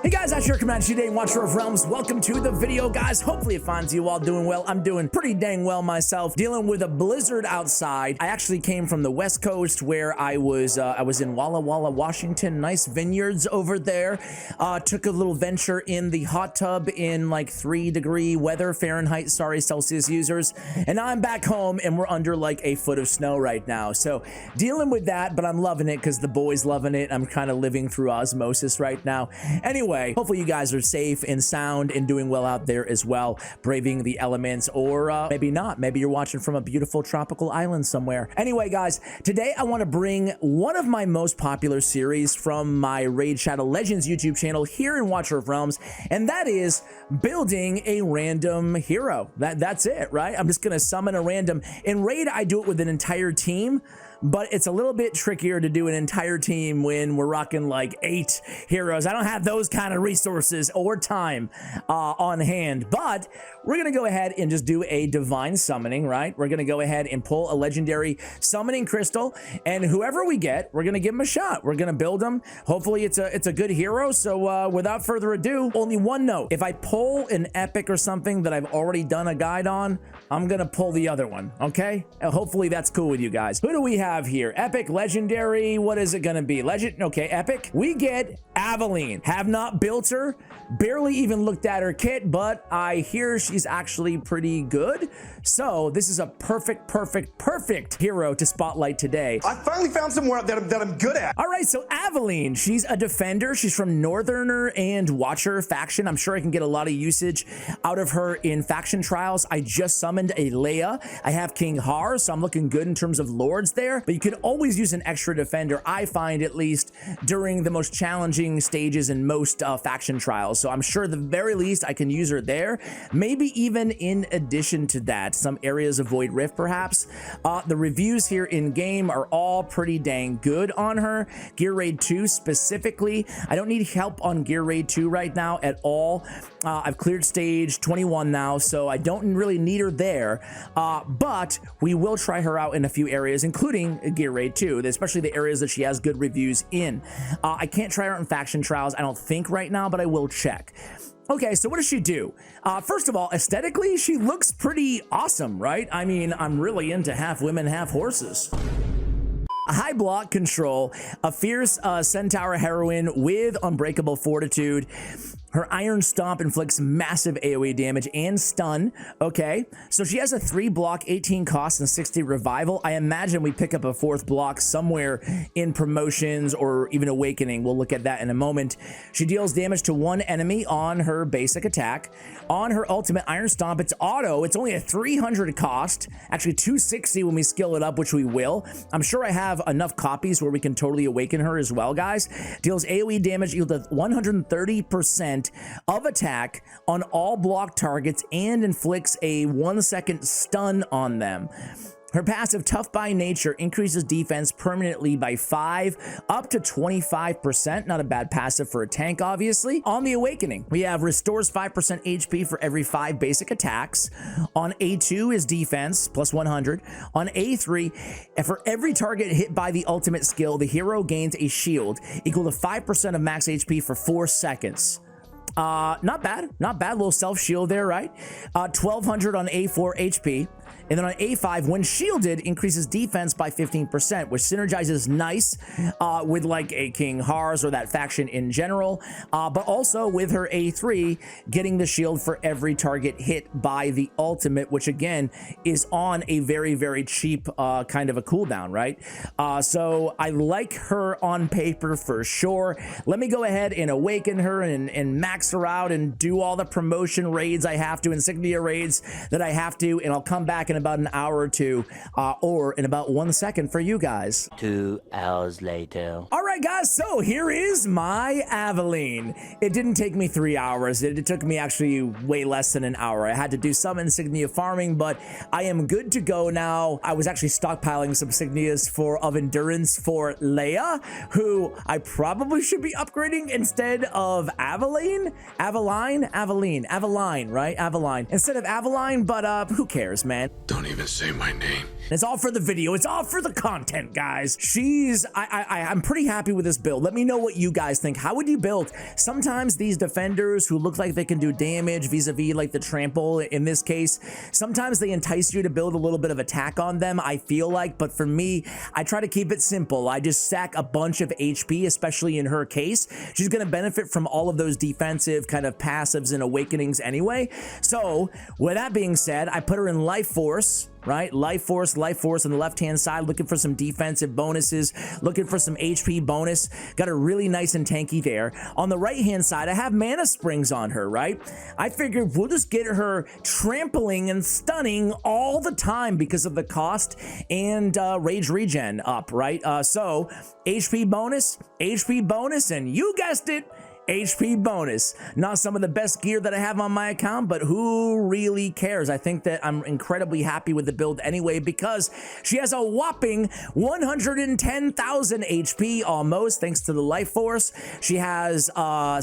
Hey guys, that's your Commander today, Watcher of Realms. Welcome to the video, guys. Hopefully it finds you all doing well. I'm doing pretty dang well myself, dealing with a blizzard outside. I actually came from the West Coast where I was in Walla Walla, Washington. Nice vineyards over there. Took a little venture in the hot tub in like 3-degree weather, Fahrenheit, sorry, Celsius users. And now I'm back home and we're under like a foot of snow right now. So dealing with that, but I'm loving it because the boys loving it. I'm kind of living through osmosis right now. Anyway, hopefully you guys are safe and sound and doing well out there as well, braving the elements, or maybe not. Maybe you're watching from a beautiful tropical island somewhere. Anyway, guys, today I want to bring one of my most popular series from my Raid Shadow Legends YouTube channel here in Watcher of Realms, and that is building a random hero. That's it, right? I'm just going to summon a random. In Raid, I do it with an entire team, but it's a little bit trickier to do an entire team when we're rocking like 8 heroes. I don't have those kind of resources or time on hand, but we're gonna go ahead and just do a divine summoning, right? We're gonna go ahead and pull a legendary summoning crystal, and whoever we get, we're gonna give him a shot. We're gonna build him. Hopefully it's a good hero. So without further ado, only one note. If I pull an epic or something that I've already done a guide on, I'm gonna pull the other one, okay? Hopefully that's cool with you guys. Who do we have here? Epic, legendary, what is it gonna be? Legend, okay, epic. We get Avaline. Have not built her, barely even looked at her kit, but I hear she's actually pretty good. So this is a perfect hero to spotlight today. I finally found somewhere that I'm good at. All right, so Avaline, she's a defender. She's from Northerner and Watcher faction. I'm sure I can get a lot of usage out of her in faction trials. I just summoned a Leia. I have King Har, so I'm looking good in terms of lords there, but you can always use an extra defender, I find, at least during the most challenging stages in most faction trials. So I'm sure at the very least I can use her there. Maybe even in addition to that, some areas of Void Rift perhaps. The reviews here in game are all pretty dang good on her. Gear Raid 2 specifically, I don't need help on Gear Raid 2 right now at all. I've cleared stage 21 now, so I don't really need her there, but we will try her out in a few areas, including Gear Raid 2, especially the areas that she has good reviews in. I can't try her out in faction trials, I don't think right now, but I will check. Okay, so what does she do? First of all, aesthetically, she looks pretty awesome, right? I mean, I'm really into half women, half horses. A high block control, a fierce centaur heroine with unbreakable fortitude. Her Iron Stomp inflicts massive AoE damage and stun. Okay, so she has a 3 block, 18 cost, and 60 revival. I imagine we pick up a 4th block somewhere in promotions or even awakening. We'll look at that in a moment. She deals damage to 1 enemy on her basic attack. On her ultimate Iron Stomp, it's auto. It's only a 300 cost, actually 260 when we skill it up, which we will. I'm sure I have enough copies where we can totally awaken her as well, guys. Deals AoE damage equal to 130% of attack on all block targets and inflicts a 1-second stun on them. Her passive, Tough by Nature, increases defense permanently by 5 up to 25%. Not a bad passive for a tank, obviously. On the Awakening, we have restores 5% HP for every 5 basic attacks. On A2 is defense, plus 100. On A3, for every target hit by the ultimate skill, the hero gains a shield equal to 5% of max HP for 4 seconds. Not bad, little self shield there, right? 1200 on A4 HP. And then on A5, when shielded, increases defense by 15%, which synergizes nice with like a King Hars or that faction in general, but also with her A3, getting the shield for every target hit by the ultimate, which again is on a very cheap kind of a cooldown, right? So I like her on paper for sure. Let me go ahead and awaken her and max her out and do all the promotion raids I have to, insignia raids that I have to, and I'll come back in about an hour or two, or in about 1 second for you guys. 2 hours later. All right, guys, so here is my Avaline. It didn't take me 3 hours. It took me actually way less than an hour. I had to do some insignia farming, but I am good to go now. I was actually stockpiling some insignias of endurance for Leia, who I probably should be upgrading instead of Avaline, right? Avaline. Instead of Avaline, but who cares, man? Don't even say my name. It's all for the video. It's all for the content, guys. I'm pretty happy happy with this build. Let me know what you guys think. How would you build? Sometimes these defenders who look like they can do damage vis-a-vis like the trample in this case, sometimes they entice you to build a little bit of attack on them, I feel like. But for me, I try to keep it simple. I just stack a bunch of HP, especially in her case. She's going to benefit from all of those defensive kind of passives and awakenings anyway. So with that being said, I put her in Life Force, right? Life Force on the left-hand side, looking for some defensive bonuses, looking for some HP bonus. Got her really nice and tanky there. On the right-hand side, I have Mana Springs on her, right? I figured we'll just get her trampling and stunning all the time because of the cost and rage regen up, right? So HP bonus, and you guessed it, HP bonus. Not some of the best gear that I have on my account, but who really cares? I think that I'm incredibly happy with the build anyway because she has a whopping 110,000 HP almost thanks to the Life Force. She has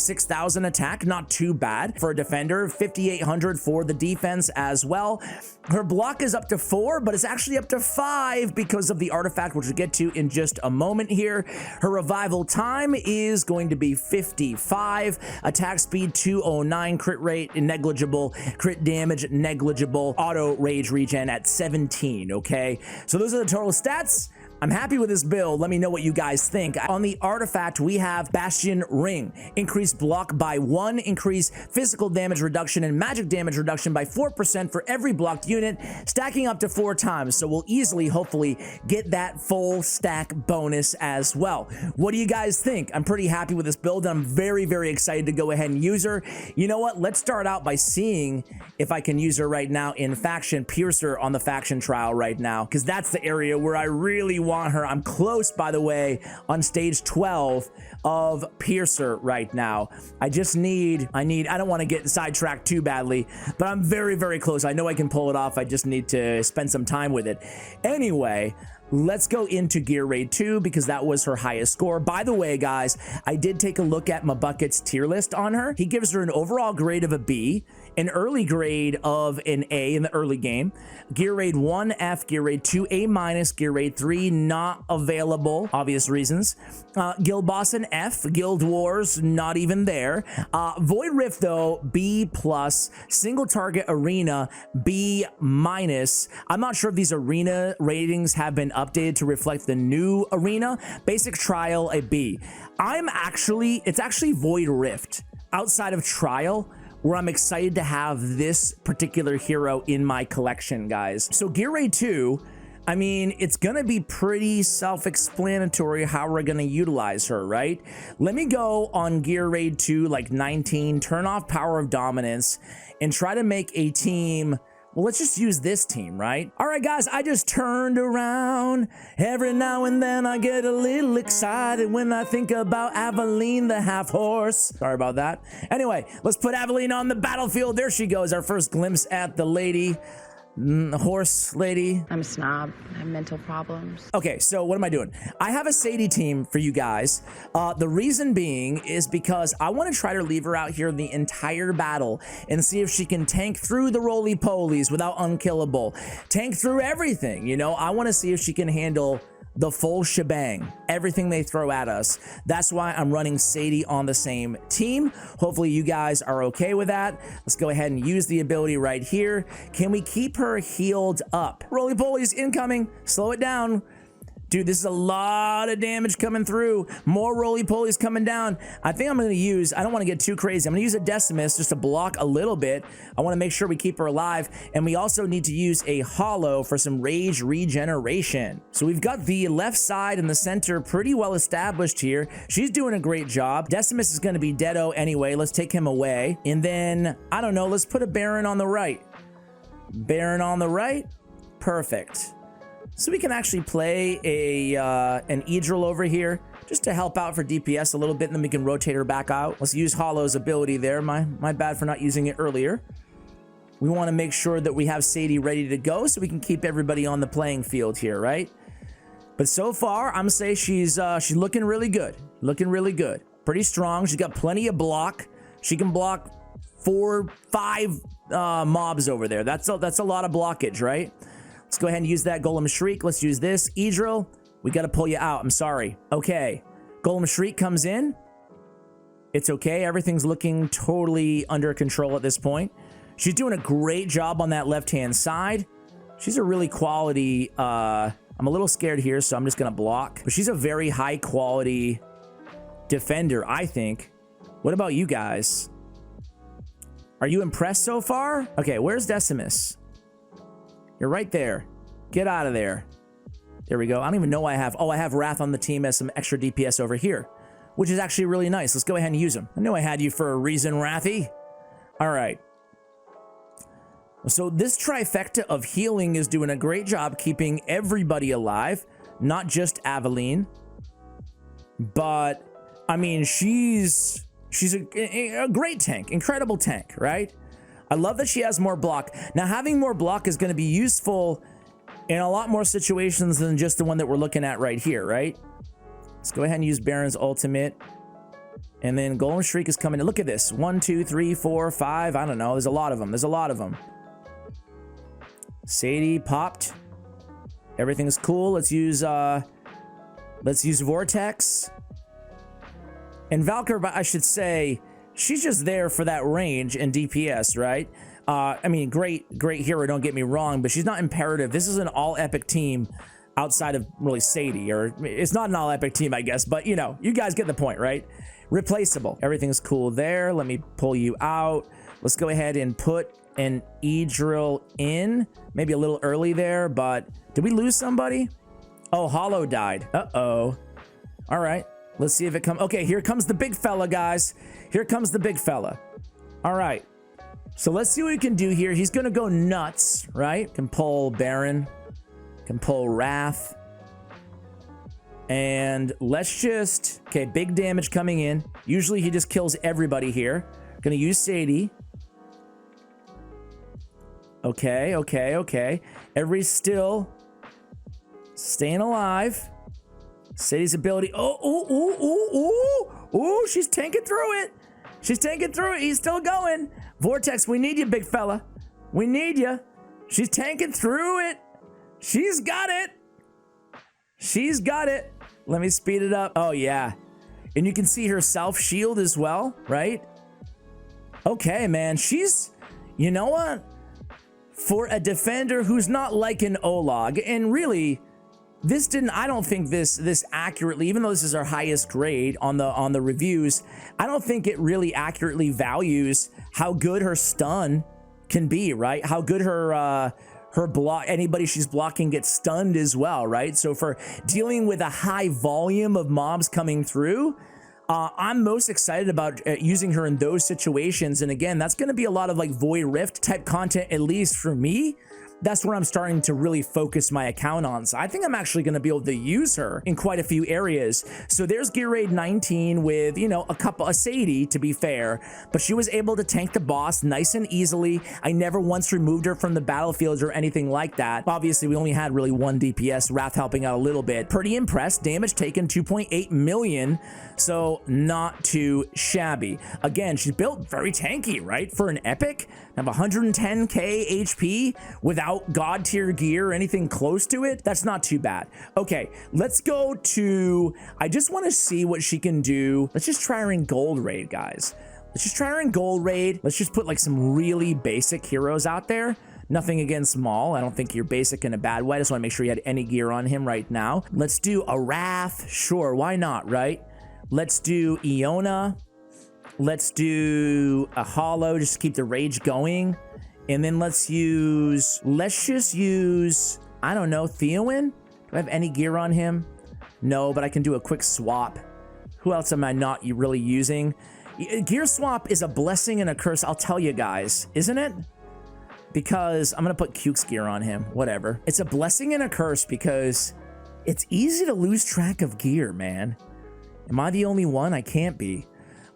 6,000 attack, not too bad for a defender, 5,800 for the defense as well. Her block is up to 4, but it's actually up to 5 because of the artifact, which we'll get to in just a moment here. Her revival time is going to be 55, attack speed 209, crit rate negligible, crit damage negligible, auto rage regen at 17, okay? So those are the total stats. I'm happy with this build. Let me know what you guys think. On the artifact, we have Bastion Ring. Increase block by 1, increase physical damage reduction and magic damage reduction by 4% for every blocked unit, stacking up to 4 times. So we'll easily, hopefully, get that full stack bonus as well. What do you guys think? I'm pretty happy with this build. I'm very, very excited to go ahead and use her. You know what? Let's start out by seeing if I can use her right now in Faction Piercer on the Faction Trial right now, because that's the area where I really want her. I'm close, by the way, on stage 12 of Piercer right now. I don't want to get sidetracked too badly, but I'm very, very close. I know I can pull it off. I just need to spend some time with it. Anyway, let's go into Gear Raid 2 because that was her highest score. By the way, guys, I did take a look at Mabucket's tier list on her. He gives her an overall grade of a B, an early grade of an A in the early game, Gear Raid 1 F, Gear Raid 2 A minus, Gear Raid 3 not available, obvious reasons, Guild Boss an F, Guild Wars not even there, Void Rift though B plus, Single Target Arena B minus. I'm not sure if these arena ratings have been updated to reflect the new arena. Basic Trial a B. It's actually Void Rift outside of Trial where I'm excited to have this particular hero in my collection, guys. So Gear Raid 2, I mean, it's gonna be pretty self-explanatory how we're gonna utilize her, right? Let me go on Gear Raid 2, like 19, turn off Power of Dominance, and try to make a team. Well, let's just use this team, right? All right, guys, I just turned around. Every now and then I get a little excited when I think about Avaline, the half horse. Sorry about that. Anyway, let's put Avaline on the battlefield. There she goes, our first glimpse at the lady. Horse lady. I'm a snob. I have mental problems. Okay, so what am I doing? I have a Sadie team for you guys. The reason being is because I want to try to leave her out here the entire battle and see if she can tank through the roly-polies without unkillable. Tank through everything, you know? I want to see if she can handle the full shebang, everything they throw at us. That's why I'm running Sadie on the same team. Hopefully you guys are okay with that. Let's go ahead and use the ability right here. Can we keep her healed up? Roly-polies incoming, slow it down. Dude, this is a lot of damage coming through. More roly-polies coming down. I think I'm going to use, I don't want to get too crazy. I'm going to use a Decimus just to block a little bit. I want to make sure we keep her alive. And we also need to use a Hollow for some rage regeneration. So we've got the left side and the center pretty well established here. She's doing a great job. Decimus is going to be deado anyway. Let's take him away. And then, I don't know, let's put a Baron on the right. Baron on the right. Perfect. So we can actually play an Idril over here just to help out for DPS a little bit, and then we can rotate her back out. Let's use Hollow's ability there. My bad for not using it earlier. We want to make sure that we have Sadie ready to go so we can keep everybody on the playing field here, right? But so far, I'm gonna say she's looking really good. Looking really good. Pretty strong. She's got plenty of block. She can block 4, 5 mobs over there. That's a lot of blockage, right? Let's go ahead and use that Golem Shriek. Let's use this. Idril, we got to pull you out. I'm sorry. Okay. Golem Shriek comes in. It's okay. Everything's looking totally under control at this point. She's doing a great job on that left-hand side. She's a really quality... I'm a little scared here, so I'm just going to block. But she's a very high-quality defender, I think. What about you guys? Are you impressed so far? Okay, where's Decimus? You're right there. Get out of there. There we go. I don't even know why I have... Oh, I have Wrath on the team as some extra DPS over here, which is actually really nice. Let's go ahead and use them. I knew I had you for a reason, Wrathy. All right. So this trifecta of healing is doing a great job keeping everybody alive, not just Avaline. But, I mean, she's a great tank, incredible tank, right? I love that she has more block. Now, having more block is going to be useful in a lot more situations than just the one that we're looking at right here, right? Let's go ahead and use Baron's ultimate. And then Golem Shriek is coming in. Look at this. 1, 2, 3, 4, 5. I don't know. There's a lot of them. There's a lot of them. Sadie popped. Everything's cool. Let's use Vortex. And Valkyr, I should say, she's just there for that range and DPS, right? I mean, great hero, don't get me wrong, but she's not imperative. This is an all-epic team outside of really Sadie, or it's not an all-epic team, I guess, but you know, you guys get the point, right? Replaceable. Everything's cool there. Let me pull you out. Let's go ahead and put an E-drill in. Maybe a little early there, but did we lose somebody? Oh, Hollow died. Uh-oh. All right. Let's see if it comes. Okay, here comes the big fella, guys. Here comes the big fella. All right. So let's see what we can do here. He's going to go nuts, right? Can pull Baron. Can pull Wrath. And let's just... Okay, big damage coming in. Usually he just kills everybody here. Going to use Sadie. Okay, okay, okay. Everybody's still staying alive. Sadie's ability. Oh, she's tanking through it. She's tanking through it. He's still going. Vortex, we need you, big fella. We need you. She's tanking through it. She's got it. She's got it. Let me speed it up. Oh, yeah. And you can see her self-shield as well, right? Okay, man. She's... You know what? For a defender who's not like an Olog, and really... This didn't, I don't think this accurately, even though this is our highest grade on the reviews, I don't think it really accurately values how good her stun can be, right? How good her block, anybody she's blocking gets stunned as well, right? So for dealing with a high volume of mobs coming through, I'm most excited about using her in those situations. And again, that's going to be a lot of like Void Rift type content, at least for me. That's where I'm starting to really focus my account on. So I think I'm actually going to be able to use her in quite a few areas. So there's Gear Raid 19 with, you know, a Sadie, to be fair, but she was able to tank the boss nice and easily. I never once removed her from the battlefields or anything like that. Obviously, we only had really one DPS, Wrath helping out a little bit. Pretty impressed. Damage taken 2.8 million. So not too shabby. Again, she's built very tanky, right? For an epic, have 110k HP without god tier gear or anything close to it. That's not too bad. Okay, let's go to, I just want to see what she can do. Let's just try her in gold raid, guys. Let's just try her in gold raid. Let's just put like some really basic heroes out there. Nothing against Maul. I don't think you're basic in a bad way. I just want to make sure you had any gear on him right now. Let's do a Wrath. Sure, why not, right? Let's do Iona. Let's do a Hollow, just to keep the rage going. And then let's just use, I don't know, Theowen? Do I have any gear on him? No, but I can do a quick swap. Who else am I not really using? Gear swap is a blessing and a curse, I'll tell you guys, isn't it? Because I'm going to put Cuke's gear on him, whatever. It's a blessing and a curse because it's easy to lose track of gear, man. Am I the only one? I can't be.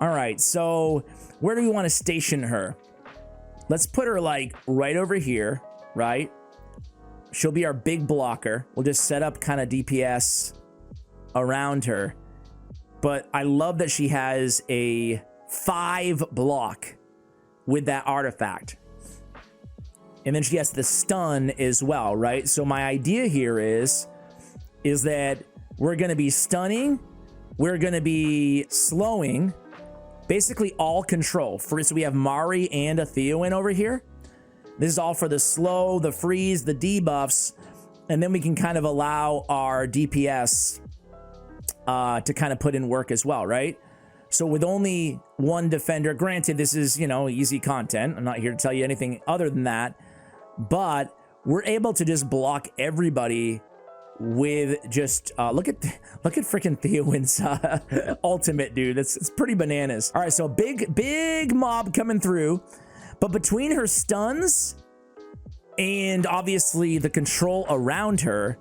All right, so where do we want to station her? Let's put her like right over here, right? She'll be our big blocker. We'll just set up kind of DPS around her. But I love that she has a 5 block with that artifact. And then she has the stun as well, right? So my idea here is that we're going to be stunning we're going to be slowing basically all control. So we have Mari and a Theoin over here. This is all for the slow, the freeze, the debuffs, and then we can kind of allow our DPS to kind of put in work as well, right? So with only one defender, granted, this is, you know, easy content. I'm not here to tell you anything other than that, but we're able to just block everybody with just look at freaking Theoin's ultimate, dude. It's pretty bananas. All right, so big mob coming through, but between her stuns and obviously the control around her,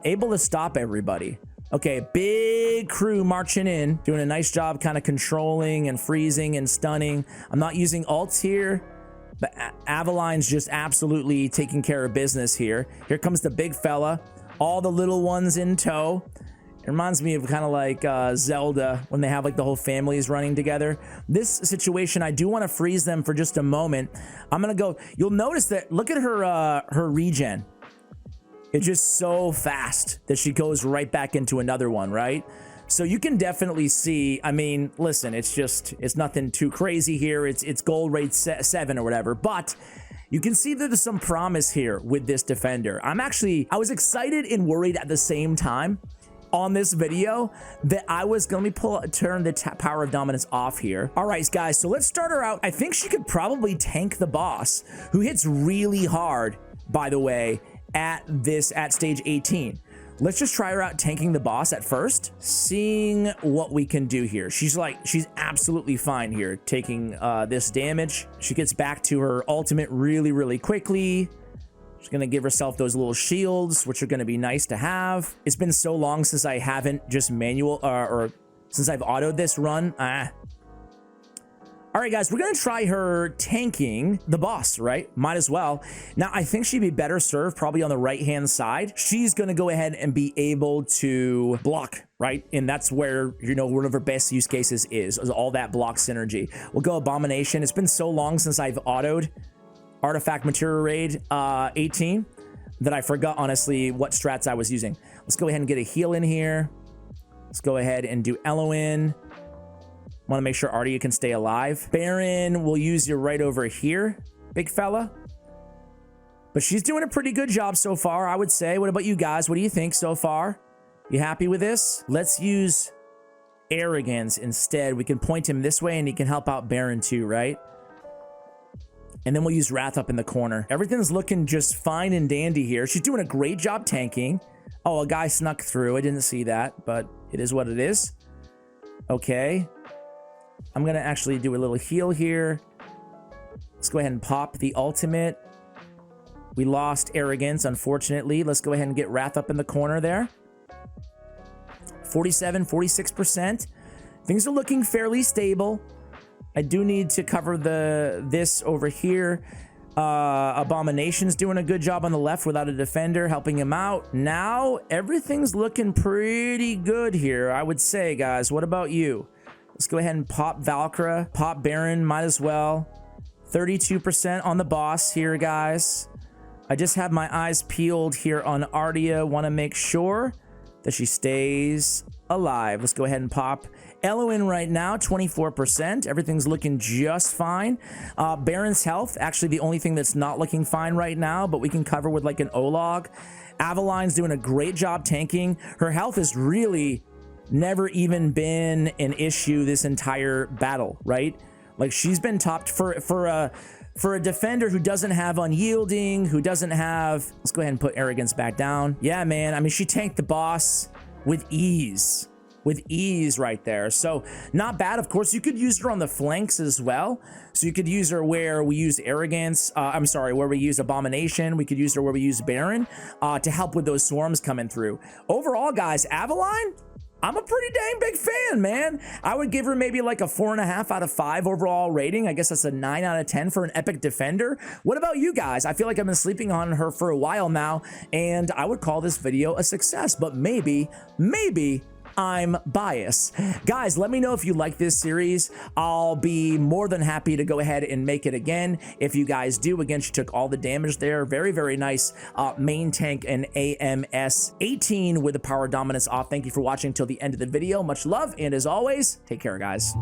able to stop everybody. Okay, big crew marching in, doing a nice job kind of controlling and freezing and stunning. I'm not using ults here, but Avaline's just absolutely taking care of business here. Here comes the big fella, all the little ones in tow. It reminds me of kind of like Zelda when they have like the whole families running together. This situation, I do want to freeze them for just a moment. I'm gonna go, you'll notice that, look at her regen. It's just so fast that she goes right back into another one, right? So you can definitely see, I mean, listen, it's nothing too crazy here. It's gold rate 7 or whatever, but you can see that there's some promise here with this defender. I was excited and worried at the same time on this video that I was gonna turn the power of dominance off here. All right, guys, so let's start her out. I think she could probably tank the boss, who hits really hard, by the way, at stage 18. Let's just try her out tanking the boss at first, seeing what we can do here. She's absolutely fine here taking this damage. She gets back to her ultimate really quickly. She's gonna give herself those little shields, which are gonna be nice to have. It's been so long since I haven't just or since I've autoed this run. All right, guys, we're gonna try her tanking the boss, right? Might as well. Now, I think she'd be better served probably on the right-hand side. She's gonna go ahead and be able to block, right? And that's where, you know, one of her best use cases is all that block synergy. We'll go Abomination. It's been so long since I've autoed Artifact Material Raid 18 that I forgot, honestly, what strats I was using. Let's go ahead and get a heal in here. Let's go ahead and do Eloin. Want to make sure Artia can stay alive. Baron, we'll use you right over here, big fella. But she's doing a pretty good job so far, I would say. What about you guys? What do you think so far? You happy with this? Let's use Arrogance instead. We can point him this way and he can help out Baron too, right? And then we'll use Wrath up in the corner. Everything's looking just fine and dandy here. She's doing a great job tanking. Oh, a guy snuck through. I didn't see that, but it is what it is. Okay. I'm going to actually do a little heal here. Let's go ahead and pop the ultimate. We lost Arrogance, unfortunately. Let's go ahead and get Wrath up in the corner there. 47, 46%. Things are looking fairly stable. I do need to cover this over here. Abomination's doing a good job on the left without a defender, helping him out. Now, everything's looking pretty good here, I would say, guys. What about you? Let's go ahead and pop Valkyra, pop Baron, might as well. 32% on the boss here, guys. I just have my eyes peeled here on Artia. Want to make sure that she stays alive. Let's go ahead and pop Eloin right now, 24%. Everything's looking just fine. Baron's health, actually the only thing that's not looking fine right now, but we can cover with like an O-log. Avaline's doing a great job tanking. Her health is really never even been an issue this entire battle, right? Like, she's been topped for a defender who doesn't have unyielding, who doesn't have, let's go ahead and put Arrogance back down. Yeah, man, I mean, she tanked the boss with ease right there. So not bad. Of course, you could use her on the flanks as well. So you could use her where we use Arrogance, where we use Abomination. We could use her where we use Baron to help with those swarms coming through. Overall, guys, Avaline, I'm a pretty dang big fan, man. I would give her maybe like a 4.5 out of 5 overall rating. I guess that's a 9 out of 10 for an epic defender. What about you guys? I feel like I've been sleeping on her for a while now, and I would call this video a success, but maybe I'm biased. Guys, let me know if you like this series. I'll be more than happy to go ahead and make it again. If you guys do, again, she took all the damage there. Very, very nice main tank and AMS 18 with the power dominance off. Thank you for watching till the end of the video. Much love, and as always, take care, guys.